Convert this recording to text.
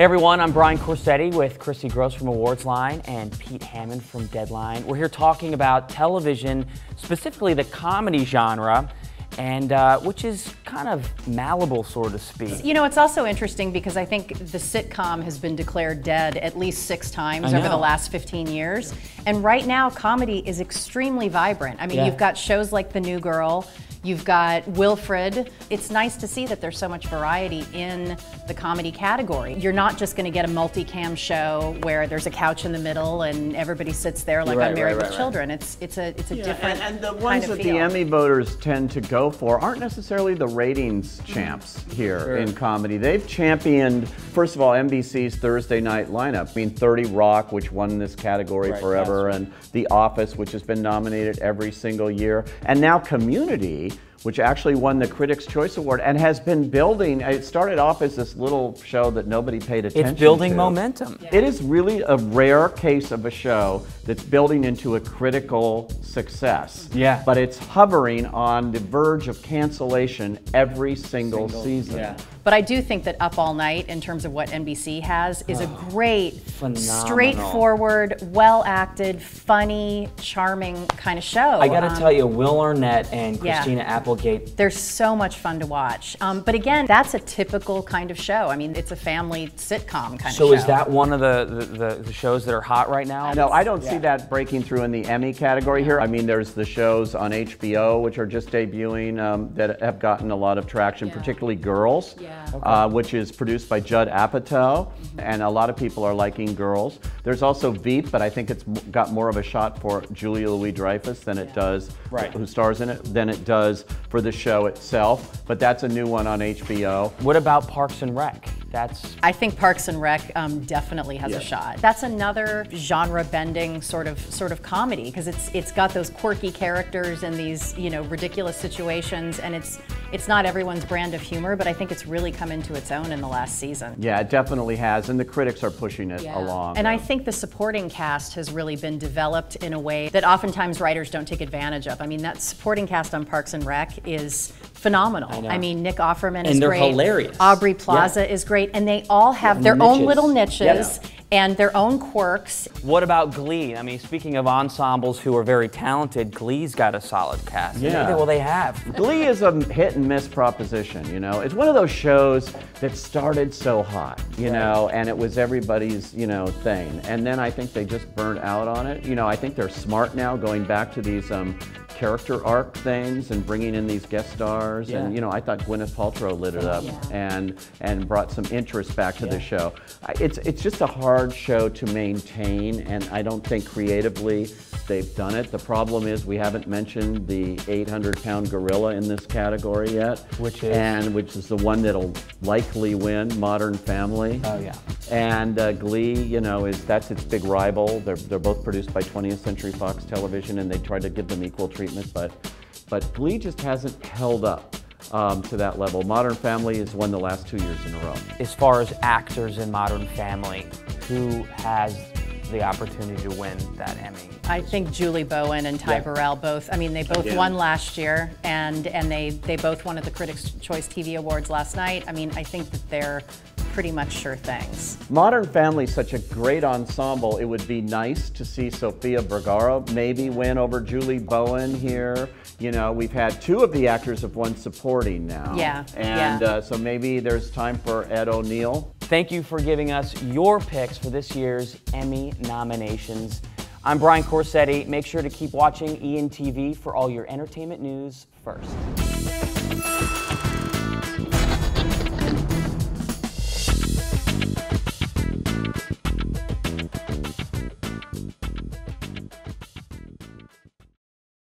Hey everyone, I'm Brian Corsetti with Christy Grosz from Awardsline and Pete Hammond from Deadline. We're here talking about television, specifically the comedy genre, and which is kind of malleable, so to speak. You know, it's also interesting because I think the sitcom has been declared dead at least 6 times over the last 15 years. And right now, comedy is extremely vibrant. I mean, you've got shows like The New Girl, you've got Wilfred. It's nice to see that there's so much variety in the comedy category. You're not just going to get a multicam show where there's a couch in the middle and everybody sits there like on Married with Children. It's a different and the ones that the Emmy voters tend to go for aren't necessarily the ratings champs here in comedy. They've championed, first of all, NBC's Thursday night lineup. I mean, 30 Rock, which won this category forever, and The Office, which has been nominated every single year, and now Community, which actually won the Critics' Choice Award and has been building. It started off as this little show that nobody paid attention to. It's building momentum. It is really a rare case of a show that's building into a critical success. Yeah. But it's hovering on the verge of cancellation every single season. Yeah. But I do think that Up All Night, in terms of what NBC has, is a great, straightforward, well-acted, funny, charming kind of show. I gotta tell you, Will Arnett and Christina Applegate. They're so much fun to watch. But again, that's a typical kind of show. I mean, it's a family sitcom kind of show. So is that one of the shows that are hot right now? No, I don't see that breaking through in the Emmy category here. I mean, there's the shows on HBO, which are just debuting, that have gotten a lot of traction, particularly Girls. Which is produced by Judd Apatow, and a lot of people are liking Girls. There's also Veep, but I think it's got more of a shot for Julia Louis-Dreyfus than it does, who stars in it, than it does for the show itself. But that's a new one on HBO. What about Parks and Rec? I think Parks and Rec definitely has a shot. That's another genre-bending sort of comedy because it's got those quirky characters and these ridiculous situations, and it's not everyone's brand of humor, but I think it's really come into its own in the last season. Yeah, it definitely has, and the critics are pushing it along. And I think the supporting cast has really been developed in a way that oftentimes writers don't take advantage of. I mean, that supporting cast on Parks and Rec is phenomenal. I mean, Nick Offerman is great. And they're hilarious. Aubrey Plaza is great. And they all have their own little niches and their own quirks. What about Glee? I mean, speaking of ensembles who are very talented, Glee's got a solid cast. Yeah. Well, they have. Glee is a hit and miss proposition, It's one of those shows that started so hot, and it was everybody's, thing. And then I think they just burnt out on it. I think they're smart now going back to these character arc things and bringing in these guest stars. And, I thought Gwyneth Paltrow lit it up and brought some interest back to the show. It's just a hard show to maintain, and I don't think creatively they've done it. The problem is we haven't mentioned the 800-pound gorilla in this category yet, which is the one that'll likely win, Modern Family. Oh yeah. And Glee, that's its big rival. They're both produced by 20th Century Fox Television, and they try to give them equal treatment, but Glee just hasn't held up to that level. Modern Family has won the last 2 years in a row. As far as actors in Modern Family, who has the opportunity to win that Emmy? I think Julie Bowen and Ty Burrell both. I mean, they both won last year, and they both won at the Critics' Choice TV Awards last night. I mean, I think that they're pretty much sure things. Modern Family is such a great ensemble. It would be nice to see Sofia Vergara maybe win over Julie Bowen here. We've had 2 of the actors have won supporting now. And so maybe there's time for Ed O'Neill. Thank you for giving us your picks for this year's Emmy nominations. I'm Brian Corsetti. Make sure to keep watching ENTV for all your entertainment news first.